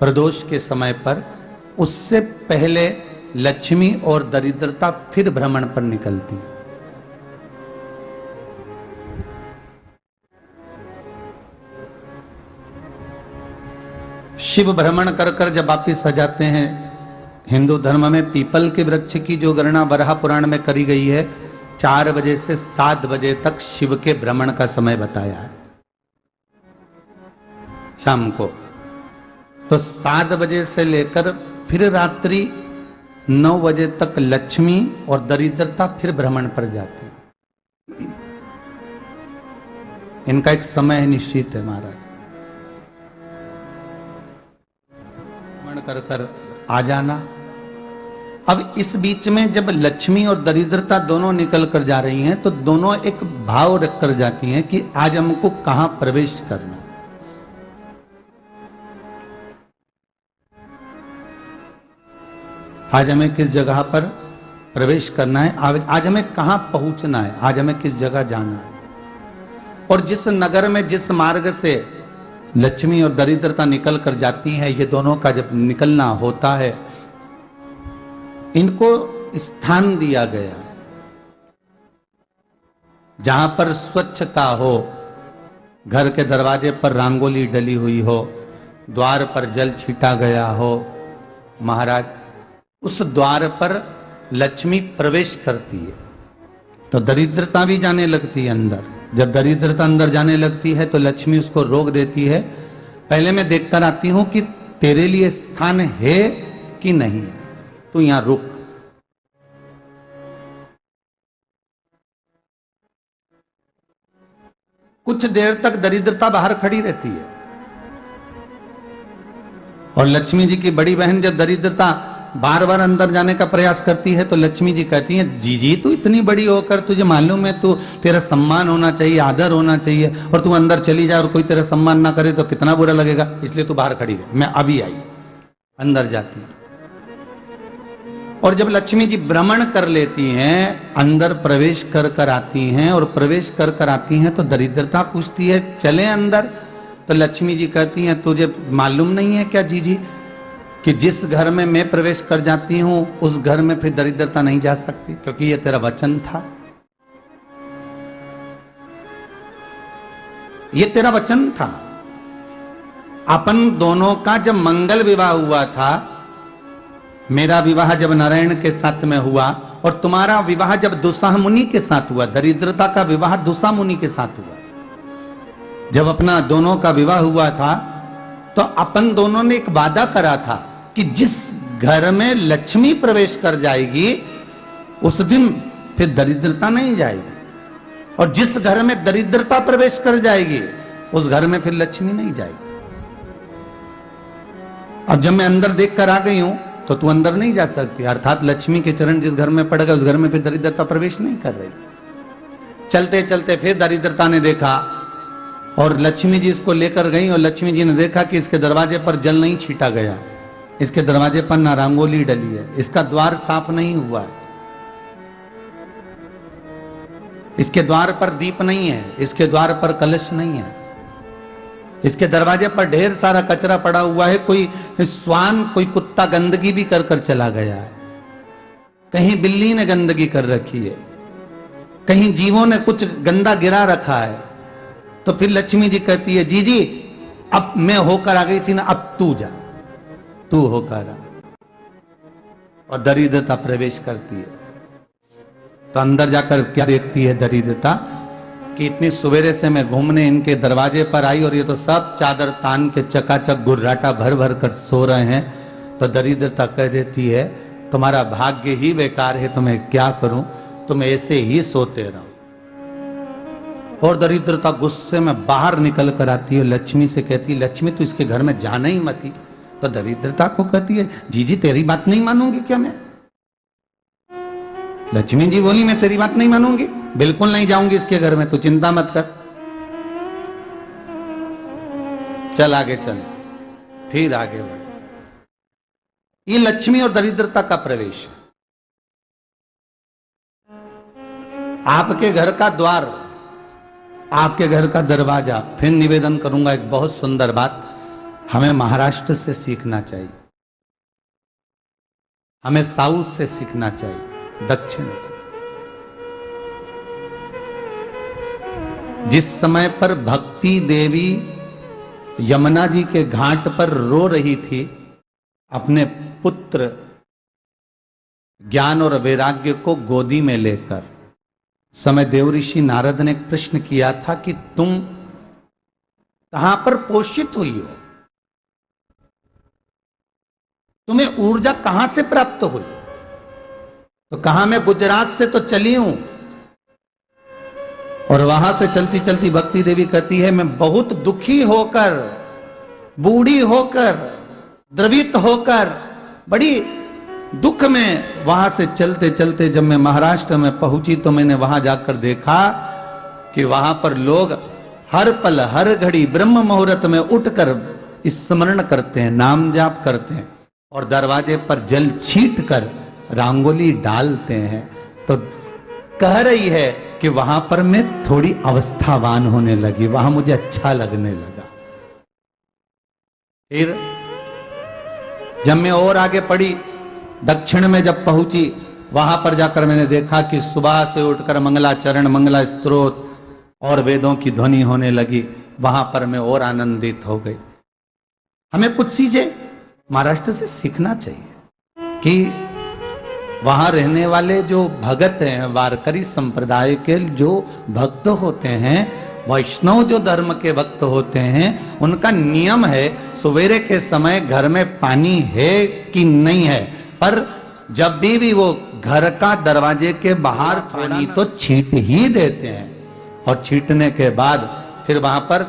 प्रदोष के समय पर, उससे पहले लक्ष्मी और दरिद्रता फिर भ्रमण पर निकलती है। शिव भ्रमण कर कर जब वापिस आ जाते हैं, हिंदू धर्म में पीपल के वृक्ष की जो गणना वराह पुराण में करी गई है, 4 बजे से 7 बजे तक शिव के भ्रमण का समय बताया है शाम को। तो 7 बजे से लेकर फिर रात्रि 9 बजे तक लक्ष्मी और दरिद्रता फिर भ्रमण पर जाती। इनका एक समय निश्चित है महाराज, कर कर आ जाना। अब इस बीच में जब लक्ष्मी और दरिद्रता दोनों निकल कर जा रही हैं, तो दोनों एक भाव रख कर जाती हैं कि आज हमको कहां प्रवेश करना है। आज हमें किस जगह पर प्रवेश करना है, आज हमें कहां पहुंचना है, आज हमें किस जगह जाना है। और जिस नगर में जिस मार्ग से लक्ष्मी और दरिद्रता निकल कर जाती हैं, ये दोनों का जब निकलना होता है, इनको स्थान दिया गया जहां पर स्वच्छता हो, घर के दरवाजे पर रंगोली डली हुई हो, द्वार पर जल छीटा गया हो। महाराज, उस द्वार पर लक्ष्मी प्रवेश करती है तो दरिद्रता भी जाने लगती है अंदर। जब दरिद्रता अंदर जाने लगती है तो लक्ष्मी उसको रोक देती है, पहले मैं देखकर आती हूं कि तेरे लिए स्थान है कि नहीं है, तू यहां रुक। कुछ देर तक दरिद्रता बाहर खड़ी रहती है और लक्ष्मी जी की बड़ी बहन जब दरिद्रता बार बार अंदर जाने का प्रयास करती है तो लक्ष्मी जी कहती हैं, जी तू इतनी बड़ी होकर तुझे मालूम है, तू तेरा सम्मान होना चाहिए, आदर होना चाहिए, और तू अंदर चली जाए और कोई तेरा सम्मान ना करे तो कितना बुरा लगेगा, इसलिए तू बाहर खड़ी रहे, मैं अभी आई। अंदर जाती है और जब लक्ष्मी जी भ्रमण कर लेती हैं, अंदर प्रवेश कर कर आती हैं, और प्रवेश कर कर आती हैं तो दरिद्रता पूछती है चले अंदर। तो लक्ष्मी जी कहती हैं, तुझे मालूम नहीं है क्या जी कि जिस घर में मैं प्रवेश कर जाती हूं उस घर में फिर दरिद्रता नहीं जा सकती, क्योंकि यह तेरा वचन था, यह तेरा वचन था। अपन दोनों का जब मंगल विवाह हुआ था, मेरा विवाह जब नारायण के साथ में हुआ और तुम्हारा विवाह जब दुस्साह मुनि के साथ हुआ, दरिद्रता का विवाह दुस्साह मुनि के साथ हुआ। जब अपना दोनों का विवाह हुआ था तो अपन दोनों ने एक वादा करा था कि जिस घर में लक्ष्मी प्रवेश कर जाएगी उस दिन फिर दरिद्रता नहीं जाएगी, और जिस घर में दरिद्रता प्रवेश कर जाएगी उस घर में फिर लक्ष्मी नहीं जाएगी। अब जब मैं अंदर देख कर आ गई हूं तो तू अंदर नहीं जा सकती, अर्थात लक्ष्मी के चरण जिस घर में पड़ गए उस घर में फिर दरिद्रता प्रवेश नहीं कर रही। चलते चलते फिर दरिद्रता ने देखा और लक्ष्मी जी इसको लेकर गई, और लक्ष्मी जी ने देखा कि इसके दरवाजे पर जल नहीं छीटा गया, इसके दरवाजे पर ना रंगोली डली है, इसका द्वार साफ नहीं हुआ है, इसके द्वार पर दीप नहीं है, इसके द्वार पर कलश नहीं है, इसके दरवाजे पर ढेर सारा कचरा पड़ा हुआ है, कोई स्वान कोई कुत्ता गंदगी भी कर कर चला गया है, कहीं बिल्ली ने गंदगी कर रखी है, कहीं जीवों ने कुछ गंदा गिरा रखा है। तो फिर लक्ष्मी जी कहती है, जी अब मैं होकर आ गई थी ना, अब तू जा, तू होकर आ। और दरिद्रता प्रवेश करती है तो अंदर जाकर क्या देखती है दरिद्रता कि इतनी सवेरे से मैं घूमने इनके दरवाजे पर आई और ये तो सब चादर तान के चकाचक गुर्राटा भर भर कर सो रहे हैं। तो दरिद्रता कह देती है, तुम्हारा भाग्य ही बेकार है, तुम्हें क्या करूं, तुम ऐसे ही सोते रहो। और दरिद्रता गुस्से में बाहर निकल कर आती है, लक्ष्मी से कहती है, लक्ष्मी तू इसके घर में जाना ही मत ही। तो दरिद्रता को कहती है, जी तेरी बात नहीं मानूंगी क्या मैं? लक्ष्मी जी बोली, मैं तेरी बात नहीं मानूंगी, बिल्कुल नहीं जाऊंगी इसके घर में, तू चिंता मत कर, चल आगे चले। फिर आगे बढ़े। ये लक्ष्मी और दरिद्रता का प्रवेश है। आपके घर का द्वार, आपके घर का दरवाजा, फिर निवेदन करूंगा एक बहुत सुंदर बात, हमें महाराष्ट्र से सीखना चाहिए, हमें साउथ से सीखना चाहिए, दक्षिण से। जिस समय पर भक्ति देवी यमुना जी के घाट पर रो रही थी अपने पुत्र ज्ञान और वैराग्य को गोदी में लेकर, समय देवऋषि नारद ने एक प्रश्न किया था कि तुम कहां पर पोषित हुई हो, तुम्हें ऊर्जा कहां से प्राप्त हुई? तो कहा मैं गुजरात से तो चली हूं। और वहां से चलती चलती भक्ति देवी कहती है मैं बहुत दुखी होकर, बूढ़ी होकर, द्रवित होकर, बड़ी दुख में वहां से चलते चलते जब मैं महाराष्ट्र में पहुंची तो मैंने वहां जाकर देखा कि वहां पर लोग हर पल हर घड़ी ब्रह्म मुहूर्त में उठकर स्मरण करते हैं, नाम जाप करते हैं और दरवाजे पर जल छीट कर रंगोली डालते हैं। तो कह रही है कि वहां पर मैं थोड़ी अवस्थावान होने लगी, वहां मुझे अच्छा लगने लगा। फिर जब मैं और आगे पढ़ी, दक्षिण में जब पहुंची, वहां पर जाकर मैंने देखा कि सुबह से उठकर मंगलाचरण, मंगला स्तोत्र और वेदों की ध्वनि होने लगी। वहां पर मैं और आनंदित हो गई। हमें कुछ चीजें महाराष्ट्र से सीखना चाहिए कि वहां रहने वाले जो भगत हैं, वारकरी संप्रदाय के जो भक्त होते हैं, वैष्णव जो धर्म के भक्त होते हैं, उनका नियम है सवेरे के समय घर में पानी है कि नहीं है, पर जब भी वो घर का दरवाजे के बाहर पानी तो छींट ही देते हैं। और छींटने के बाद फिर वहां पर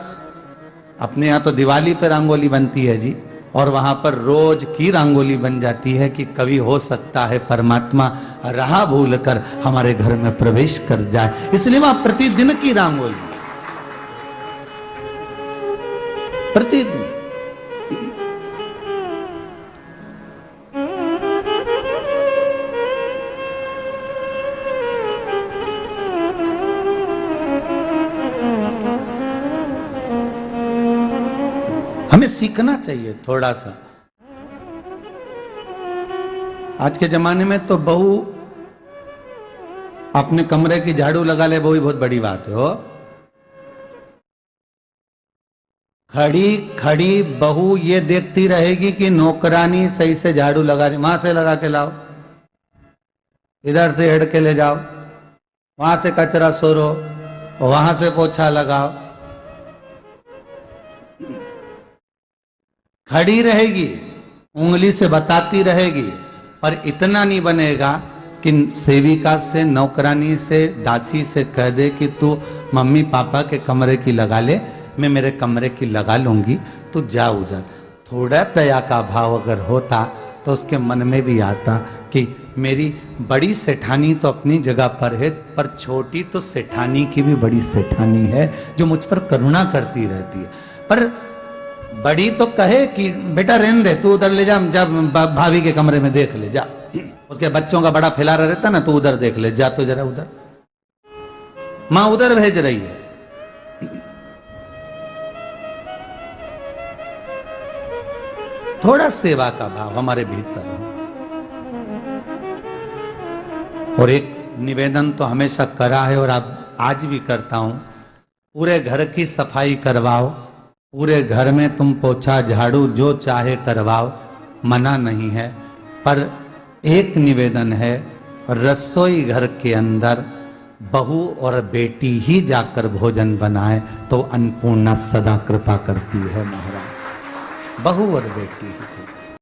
अपने यहाँ तो दिवाली पे रंगोली बनती है जी, और वहां पर रोज की रंगोली बन जाती है कि कभी हो सकता है परमात्मा राह भूल कर हमारे घर में प्रवेश कर जाए, इसलिए वहां प्रतिदिन की रंगोली, प्रतिदिन। हमें सीखना चाहिए थोड़ा सा। आज के जमाने में तो बहू अपने कमरे की झाड़ू लगा ले, वो ही बहुत बड़ी बात है। हो खड़ी खड़ी बहू ये देखती रहेगी कि नौकरानी सही से झाड़ू लगा रही, वहां से लगा के लाओ, इधर से हेड के ले जाओ, वहां से कचरा सोरो, वहां से पोछा लगाओ। खड़ी रहेगी, उंगली से बताती रहेगी, पर इतना नहीं बनेगा कि सेविका से, नौकरानी से, दासी से कह दे कि तू मम्मी पापा के कमरे की लगा ले, मैं मेरे कमरे की लगा लूंगी, तू जा उधर। थोड़ा दया का भाव अगर होता तो उसके मन में भी आता कि मेरी बड़ी सेठानी तो अपनी जगह पर है, पर छोटी तो सेठानी की भी बड़ी सेठानी है जो मुझ पर करुणा करती रहती है। पर बड़ी तो कहे कि बेटा रहने दे, तू उधर ले जा, जा भाभी के कमरे में देख ले जा, उसके बच्चों का बड़ा फैलारा रहता ना, तू उधर देख ले जा, तो जरा उधर, मां उधर भेज रही है। थोड़ा सेवा का भाव हमारे भीतर हो। और एक निवेदन तो हमेशा करा है और अब आज भी करता हूं, पूरे घर की सफाई करवाओ, पूरे घर में तुम पोछा झाड़ू जो चाहे करवाओ, मना नहीं है। पर एक निवेदन है, रसोई घर के अंदर बहू और बेटी ही जाकर भोजन बनाए तो अन्नपूर्णा सदा कृपा करती है महाराज। बहू और बेटी ही।